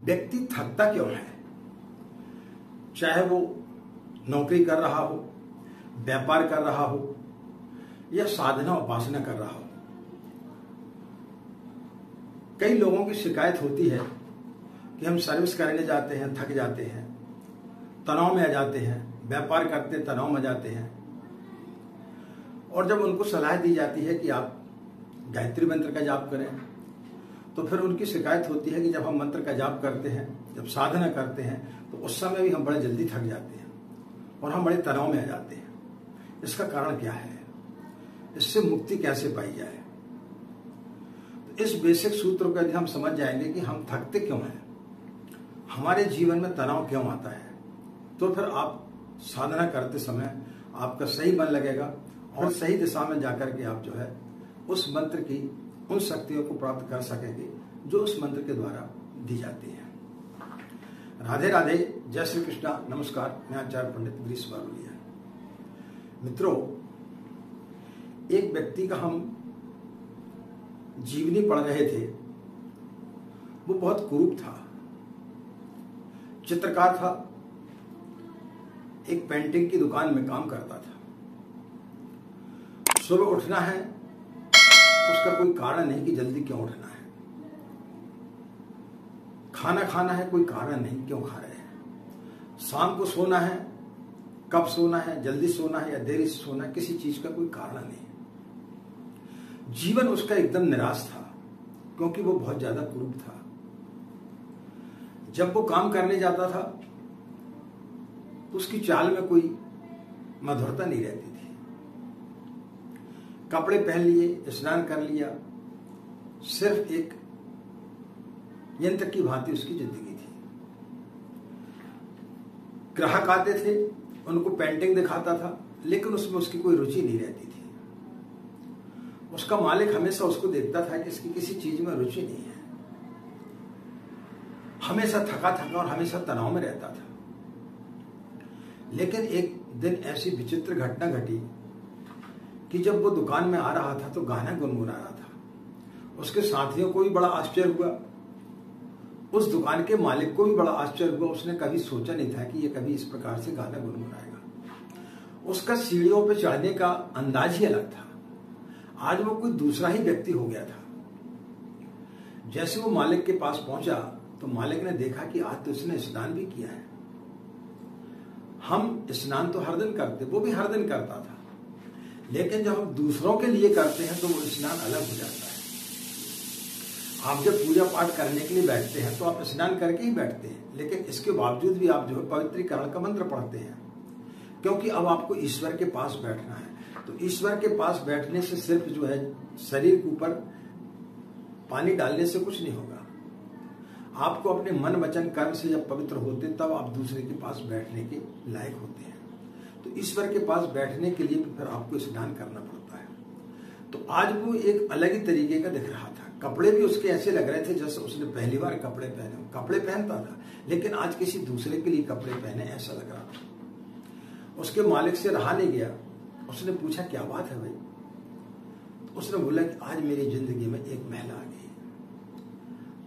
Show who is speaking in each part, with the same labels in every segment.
Speaker 1: व्यक्ति थकता क्यों है? चाहे वो नौकरी कर रहा हो, व्यापार कर रहा हो या साधना उपासना कर रहा हो। कई लोगों की शिकायत होती है कि हम सर्विस करने जाते हैं, थक जाते हैं, तनाव में आ जाते हैं, व्यापार करते तनाव में आ जाते हैं। और जब उनको सलाह दी जाती है कि आप गायत्री मंत्र का जाप करें, तो फिर उनकी शिकायत होती है कि जब हम मंत्र का जाप करते हैं, जब साधना करते हैं, तो उस समय भी हम बड़े जल्दी थक जाते हैं और हम बड़े तनाव में आ जाते हैं। इसका कारण क्या है? इससे मुक्ति कैसे पाई जाए? तो इस बेसिक सूत्र को यदि हम समझ जाएंगे कि हम थकते क्यों हैं, हमारे जीवन में तनाव क्यों आता है, तो फिर आप साधना करते समय आपका सही मन लगेगा और सही दिशा में जाकर के आप जो है उस मंत्र की उन शक्तियों को प्राप्त कर सकेंगे जो उस मंत्र के द्वारा दी जाती है। राधे राधे, जय श्री कृष्णा, नमस्कार। मैं आचार्य पंडित गिरीश बारोलिया। मित्रों, एक व्यक्ति का हम जीवनी पढ़ रहे थे। वो बहुत कुरूप था, चित्रकार था, एक पेंटिंग की दुकान में काम करता था। सुबह उठना है, उसका कोई कारण नहीं कि जल्दी क्यों उठना है। खाना खाना है, कोई कारण नहीं क्यों खा रहे हैं। शाम को सोना है, कब सोना है, जल्दी सोना है या देरी से सोना है, किसी चीज का कोई कारण नहीं। जीवन उसका एकदम निराश था क्योंकि वो बहुत ज्यादा कुरूप था। जब वो काम करने जाता था तो उसकी चाल में कोई मधुरता नहीं रहती थी। कपड़े पहन लिए, स्नान कर लिया, सिर्फ एक यंत्र की भांति उसकी जिंदगी थी। ग्राहक आते थे, उनको पेंटिंग दिखाता था, लेकिन उसमें उसकी कोई रुचि नहीं रहती थी। उसका मालिक हमेशा उसको देखता था कि इसकी किसी चीज में रुचि नहीं है। हमेशा थका थका और हमेशा तनाव में रहता था। लेकिन एक दिन ऐसी विचित्र घटना घटी कि जब वो दुकान में आ रहा था तो गाना गुनगुना रहा था। उसके साथियों को भी बड़ा आश्चर्य हुआ, उस दुकान के मालिक को भी बड़ा आश्चर्य हुआ। उसने कभी सोचा नहीं था कि ये कभी इस प्रकार से गाना गुनगुनाएगा। उसका सीढ़ियों पे चढ़ने का अंदाज ही अलग था। आज वो कोई दूसरा ही व्यक्ति हो गया था। जैसे वो मालिक के पास पहुंचा तो मालिक ने देखा कि आज तो इसने स्नान भी किया है। हम स्नान तो हर दिन करते, वो भी हर दिन करता था, लेकिन जब हम दूसरों के लिए करते हैं तो वो स्नान अलग हो जाता है। आप जब पूजा पाठ करने के लिए बैठते हैं तो आप स्नान करके ही बैठते हैं, लेकिन इसके बावजूद भी आप जो है पवित्रीकरण का मंत्र पढ़ते हैं, क्योंकि अब आपको ईश्वर के पास बैठना है। तो ईश्वर के पास बैठने से सिर्फ जो है शरीर के ऊपर पानी डालने से कुछ नहीं होगा। आपको अपने मन वचन कर्म से जब पवित्र होते तब आप दूसरे के पास बैठने के लायक होते हैं। तो ईश्वर के पास बैठने के लिए फिर आपको स्नान करना पड़ता है। तो आज वो एक अलग ही तरीके का दिख रहा था। कपड़े भी उसके ऐसे लग रहे थे जैसे उसने पहली बार कपड़े पहने। कपड़े पहनता था लेकिन आज किसी दूसरे के लिए कपड़े पहने ऐसा लग रहा था। उसके मालिक से रहा नहीं गया। उसने पूछा, क्या बात है भाई? तो उसने बोला कि आज मेरी जिंदगी में एक महिला आ गई।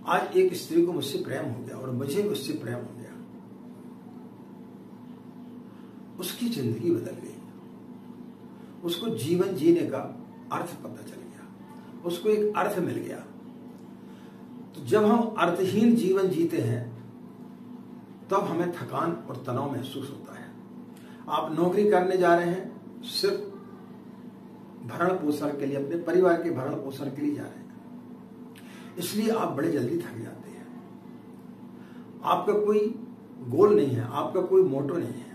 Speaker 1: आज एक स्त्री को मुझसे प्रेम हो गया और मुझे भी उससे प्रेम हो गया। उसकी जिंदगी बदल गई। उसको जीवन जीने का अर्थ पता चल गया, उसको एक अर्थ मिल गया। तो जब हम अर्थहीन जीवन जीते हैं तब हमें थकान और तनाव महसूस होता है। आप नौकरी करने जा रहे हैं, सिर्फ भरण पोषण के लिए, अपने परिवार के भरण पोषण के लिए जा रहे हैं, इसलिए आप बड़े जल्दी थक जाते हैं। आपका कोई गोल नहीं है, आपका कोई मोटो नहीं है,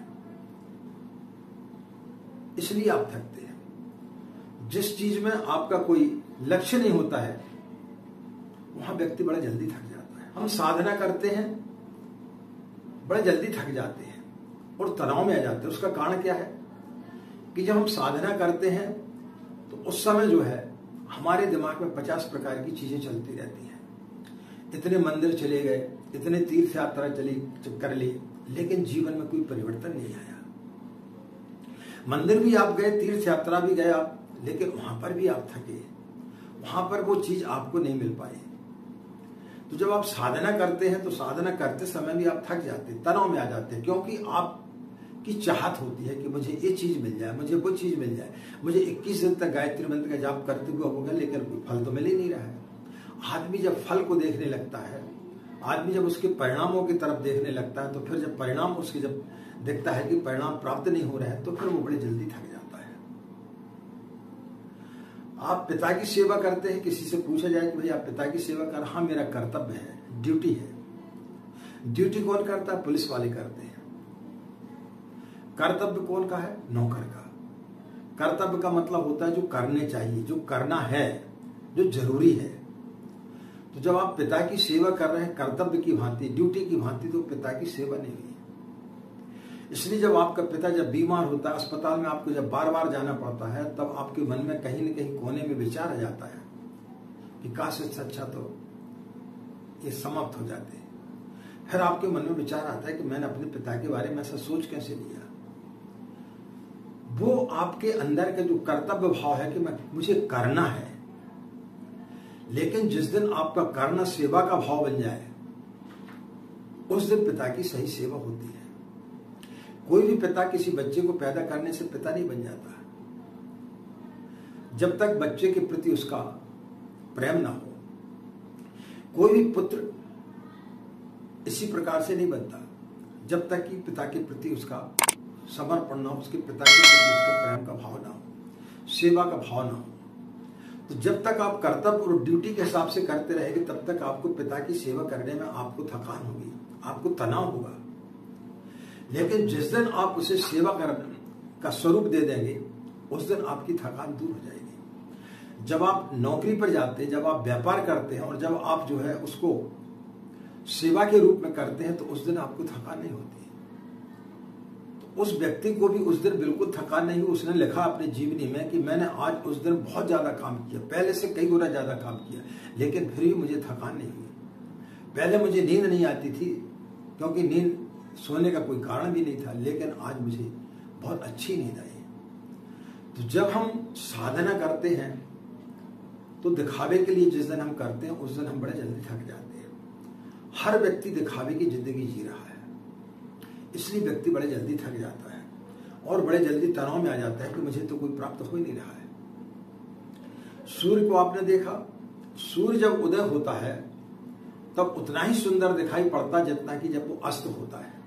Speaker 1: इसलिए आप थकते हैं। जिस चीज में आपका कोई लक्ष्य नहीं होता है वहां व्यक्ति बड़ा जल्दी थक जाता है। हम साधना करते हैं, बड़े जल्दी थक जाते हैं और तनाव में आ जाते हैं। उसका कारण क्या है कि जब हम साधना करते हैं तो उस समय जो है हमारे दिमाग में 50 प्रकार की चीजें चलती रहती हैं। इतने मंदिर चले गए, इतने तीर्थ यात्रा चली कर ली, लेकिन जीवन में कोई परिवर्तन नहीं आया। मंदिर भी आप गए, तीर्थ यात्रा भी गए आप, लेकिन वहां पर भी आप थके, वहां पर वो चीज आपको नहीं मिल पाई। तो जब आप साधना करते हैं तो साधना करते समय भी आप थक जाते हैं, तनाव में आ जाते हैं, क्योंकि आपकी चाहत होती है कि मुझे ये चीज मिल जाए, मुझे वो चीज मिल जाए। मुझे 21 दिन तक गायत्री मंत्र का जाप करते हुए हो गया, लेकिन कोई फल तो मिल ही नहीं रहा है। आदमी जब फल को देखने लगता है, आदमी जब उसके परिणामों की तरफ देखने लगता है, तो फिर जब परिणाम उसके जब देखता है कि परिणाम प्राप्त नहीं हो रहे हैं, तो फिर वो बड़ी जल्दी थक जाता है। आप पिता की सेवा करते हैं, किसी से पूछा जाए कि भाई आप पिता की सेवा कर, हाँ मेरा कर्तव्य है, ड्यूटी है। ड्यूटी कौन करता है? पुलिस वाले करते हैं। कर्तव्य कौन का है? नौकर का। कर्तव्य का मतलब होता है जो करने चाहिए, जो करना है, जो जरूरी है। तो जब आप पिता की सेवा कर रहे हैं कर्तव्य की भांति, ड्यूटी की भांति, तो पिता की सेवा नहीं हुई। इसलिए जब आपका पिता जब बीमार होता है, अस्पताल में आपको जब बार बार जाना पड़ता है, तब आपके मन में कहीं न कहीं कोने में विचार आ जाता है कि काश इससे अच्छा तो ये समाप्त हो जाते। फिर आपके मन में विचार आता है कि मैंने अपने पिता के बारे में ऐसा सोच कैसे लिया। वो आपके अंदर का जो कर्तव्य भाव है कि मुझे करना है। लेकिन जिस दिन आपका करना सेवा का भाव बन जाए, उस दिन पिता की सही सेवा होती है। कोई भी पिता किसी बच्चे को पैदा करने से पिता नहीं बन जाता जब तक बच्चे के प्रति उसका प्रेम ना हो। कोई भी पुत्र इसी प्रकार से नहीं बनता जब तक कि पिता के प्रति उसका समर्पण ना हो, उसके पिता के प्रति उसका प्रेम का भाव ना हो, सेवा का भाव ना हो। तो जब तक आप कर्तव्य और ड्यूटी के हिसाब से करते रहेंगे, तब तक आपको पिता की सेवा करने में आपको थकान होगी, आपको तनाव होगा। लेकिन जिस दिन आप उसे सेवा का स्वरूप दे देंगे, उस दिन आपकी थकान दूर हो जाएगी। जब आप नौकरी पर जाते हैं, जब आप व्यापार करते हैं और जब आप जो है उसको सेवा के रूप में करते हैं, तो उस दिन आपको थकान नहीं होती। तो उस व्यक्ति को भी उस दिन बिल्कुल थकान नहीं हुई। उसने लिखा अपनी जीवनी में कि मैंने आज उस दिन बहुत ज्यादा काम किया, पहले से कई गुना ज्यादा काम किया, लेकिन फिर भी मुझे थकान नहीं हुई। पहले मुझे नींद नहीं आती थी, क्योंकि नींद सोने का कोई कारण भी नहीं था, लेकिन आज मुझे बहुत अच्छी नींद आई। तो जब हम साधना करते हैं तो दिखावे के लिए जिस दिन हम करते हैं, उस दिन हम बड़े जल्दी थक जाते हैं। हर व्यक्ति दिखावे की जिंदगी जी रहा है, इसलिए व्यक्ति बड़े जल्दी थक जाता है और बड़े जल्दी तनाव में आ जाता है कि मुझे तो कोई प्राप्त हो ही नहीं रहा है। सूर्य को आपने देखा, सूर्य जब उदय होता है तब उतना ही सुंदर दिखाई पड़ता जितना कि जब वो अस्त होता है।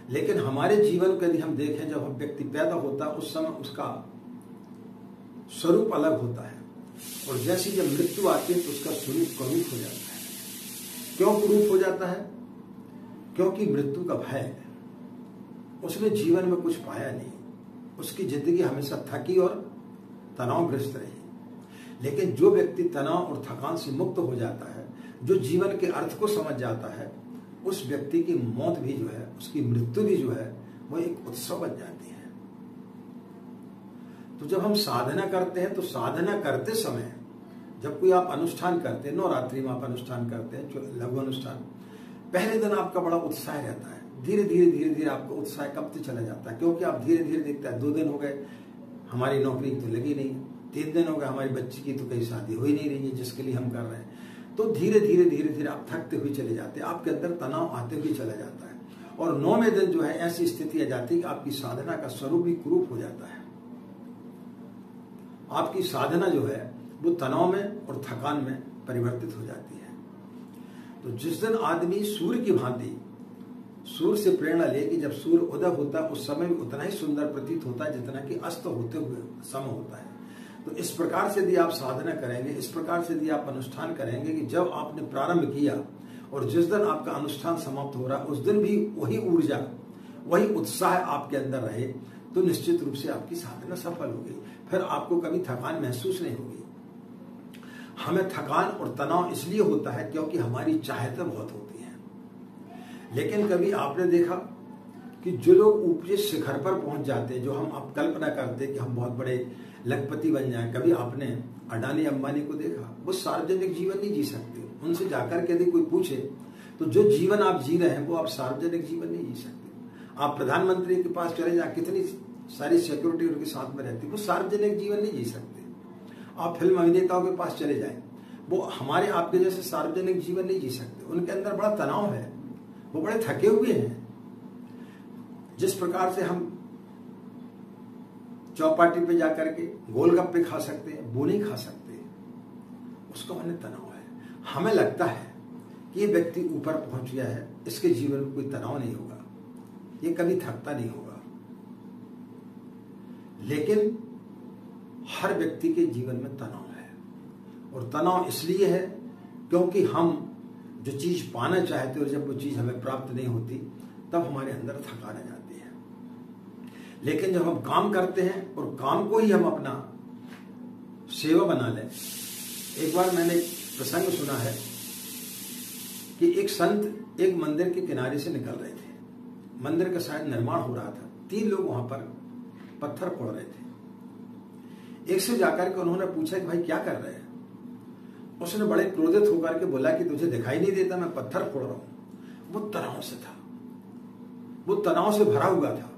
Speaker 1: लेकिन हमारे जीवन को यदि हम देखें, जब हम व्यक्ति पैदा होता है उस समय उसका स्वरूप अलग होता है, और जैसी जब मृत्यु आती है तो उसका स्वरूप करूप हो जाता है। क्यों करूप हो जाता है? क्योंकि मृत्यु का भय, उसने जीवन में कुछ पाया नहीं, उसकी जिंदगी हमेशा थकी और तनावग्रस्त रही। लेकिन जो व्यक्ति तनाव और थकान से मुक्त हो जाता है, जो जीवन के अर्थ को समझ जाता है, उस व्यक्ति की मौत भी जो है, उसकी मृत्यु भी जो है, वो एक उत्सव बन जाती है। तो जब हम साधना करते हैं, तो साधना करते समय जब कोई आप अनुष्ठान करते हैं, नवरात्रि में आप अनुष्ठान करते हैं, लघु अनुष्ठान, पहले दिन आपका बड़ा उत्साह रहता है। धीरे धीरे आपका उत्साह कमते चला जाता है, क्योंकि आप धीरे धीरे देखते हैं 2 दिन हो गए हमारी नौकरी तो लगी नहीं, 3 दिन हो गए हमारी बच्ची की तो कहीं शादी हो ही नहीं रही है जिसके लिए हम कर रहे हैं। तो धीरे धीरे आप थकते हुए चले जाते हैं, आपके अंदर तनाव आते हुए चला जाता है, और 9वें दिन जो है ऐसी स्थिति आ जाती है कि आपकी साधना का स्वरूप भी कुरूप हो जाता है। आपकी साधना जो है वो तनाव में और थकान में परिवर्तित हो जाती है। तो जिस दिन आदमी सूर्य की भांति सूर्य से प्रेरणा ले कि जब सूर्य उदय होता है उस समय भी उतना ही सुंदर प्रतीत होता है जितना कि अस्त होते हुए समय होता है। तो इस प्रकार से यदि आप साधना करेंगे, इस प्रकार से यदि आप अनुष्ठान करेंगे कि जब आपने प्रारंभ किया और जिस दिन आपका अनुष्ठान समाप्त हो रहा है उस दिन भी वही ऊर्जा, वही उत्साह आपके अंदर रहे, तो निश्चित रूप से आपकी साधना सफल होगी। फिर आपको कभी थकान महसूस नहीं होगी। हमें थकान और तनाव इसलिए होता है क्योंकि हमारी चाहतें बहुत होती हैं। लेकिन कभी आपने देखा कि जो लोग ऊपरी शिखर पर पहुंच जाते हैं, जो हम आप कल्पना करते हैं कि हम बहुत बड़े लखपति बन जाएं, कभी आपने अडानी अंबानी को देखा? वो सार्वजनिक जीवन नहीं जी सकते। उनसे जाकर के यदि कोई पूछे तो जो जीवन आप जी रहे हैं वो आप सार्वजनिक जीवन नहीं जी सकते। आप प्रधानमंत्री के पास चले जाए, कितनी सारी सिक्योरिटी उनके साथ में रहती है, वो सार्वजनिक जीवन नहीं जी सकते। आप फिल्म अभिनेताओं के पास चले जाएं, वो हमारे आपके जैसे सार्वजनिक जीवन नहीं जी सकते। उनके अंदर बड़ा तनाव है, वो बड़े थके हुए हैं। जिस प्रकार से हम चौपाटी पे जाकर के गोलगप्पे खा सकते हैं, वो नहीं खा सकते, उसका उन्हें तनाव है। हमें लगता है कि ये व्यक्ति ऊपर पहुंच गया है, इसके जीवन में कोई तनाव नहीं होगा, ये कभी थकता नहीं होगा। लेकिन हर व्यक्ति के जीवन में तनाव है, और तनाव इसलिए है क्योंकि हम जो चीज पाना चाहते और जब वो चीज हमें प्राप्त नहीं होती तब हमारे अंदर थकान आ जाती है। लेकिन जब हम काम करते हैं और काम को ही हम अपना सेवा बना लें। एक बार मैंने एक प्रसंग सुना है कि एक संत एक मंदिर के किनारे से निकल रहे थे। मंदिर का शायद निर्माण हो रहा था। 3 लोग वहां पर पत्थर फोड़ रहे थे। एक से जाकर के उन्होंने पूछा कि भाई क्या कर रहे हैं? उसने बड़े क्रोधित होकर के बोला कि तुझे दिखाई नहीं देता मैं पत्थर फोड़ रहा हूं। वो तनाव से था, वो तनाव से भरा हुआ था।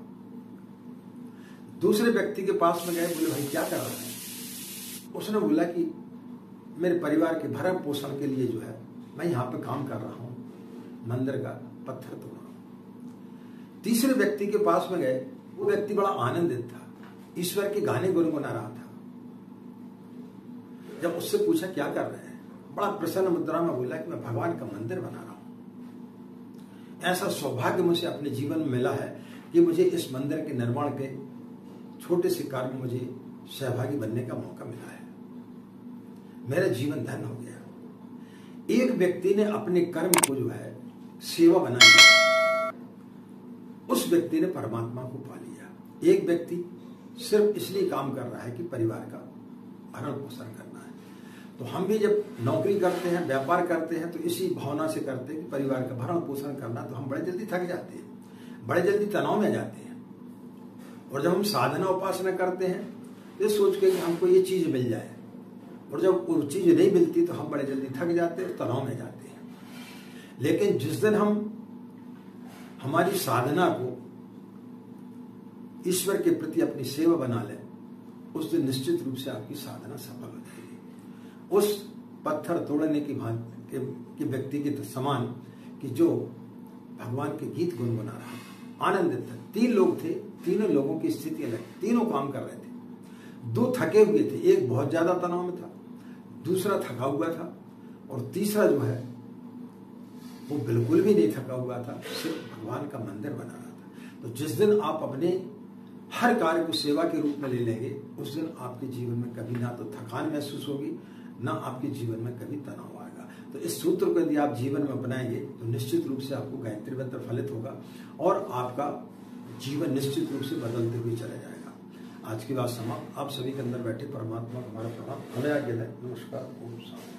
Speaker 1: दूसरे व्यक्ति के पास में गए, बोले भाई क्या कर रहा है? उसने बोला कि मेरे परिवार के भरण पोषण के लिए जो है मैं यहां पे काम कर रहा हूं, मंदिर का पत्थर तोड़ रहा हूं। तीसरे व्यक्ति के पास में गए, वो व्यक्ति बड़ा आनंदित था, ईश्वर के गाने गुनगुना रहा था। जब उससे पूछा क्या कर रहे हैं, बड़ा प्रसन्न मुद्रा में बोला कि मैं भगवान का मंदिर बना रहा हूं। ऐसा सौभाग्य मुझे अपने जीवन में मिला है कि मुझे इस मंदिर के निर्माण के छोटे से कार्य में मुझे सहभागी बनने का मौका मिला है। मेरा जीवन धन्य हो गया। एक व्यक्ति ने अपने कर्म को जो है सेवा बना लिया, उस व्यक्ति ने परमात्मा को पा लिया। एक व्यक्ति सिर्फ इसलिए काम कर रहा है कि परिवार का भरण पोषण करना है। तो हम भी जब नौकरी करते हैं, व्यापार करते हैं, तो इसी भावना से करते हैं कि परिवार का भरण पोषण करना। तो हम बड़े जल्दी थक जाते हैं, बड़े जल्दी तनाव में जाते हैं। और जब हम साधना उपासना करते हैं ये सोच के कि हमको ये चीज मिल जाए, और जब वो चीज नहीं मिलती तो हम बड़े जल्दी थक जाते हैं, तनाव में जाते हैं। लेकिन जिस दिन हम हमारी साधना को ईश्वर के प्रति अपनी सेवा बना लें, उस दिन निश्चित रूप से आपकी साधना सफल हो जाएगी। उस पत्थर तोड़ने की भांति के व्यक्ति के समान कि जो भगवान के गीत गुनगुना रहा, आनंदित था। 3 लोग थे, तीनों लोगों की स्थिति अलग, तीनों काम कर रहे थे। 2 थके हुए थे, एक बहुत ज्यादा तनाव में था, दूसरा थका हुआ था, और तीसरा जो है वो बिल्कुल भी नहीं थका हुआ था, सिर्फ भगवान का मंदिर बना रहा था। तो जिस दिन आप अपने हर कार्य को सेवा के रूप में ले लेंगे, उस दिन आपके जीवन में कभी ना तो थकान महसूस होगी, ना आपके जीवन में कभी तनाव आएगा। तो इस सूत्र को यदि आप जीवन में अपनाएंगे तो निश्चित रूप से आपको गायत्री मंत्र फलित होगा और आपका जीवन निश्चित रूप से बदलते हुए चला जाएगा। आज की बात समाप्त। आप सभी के अंदर बैठे परमात्मा हमारा प्रणाम, हमें आगे नमस्कार, ओम शांति।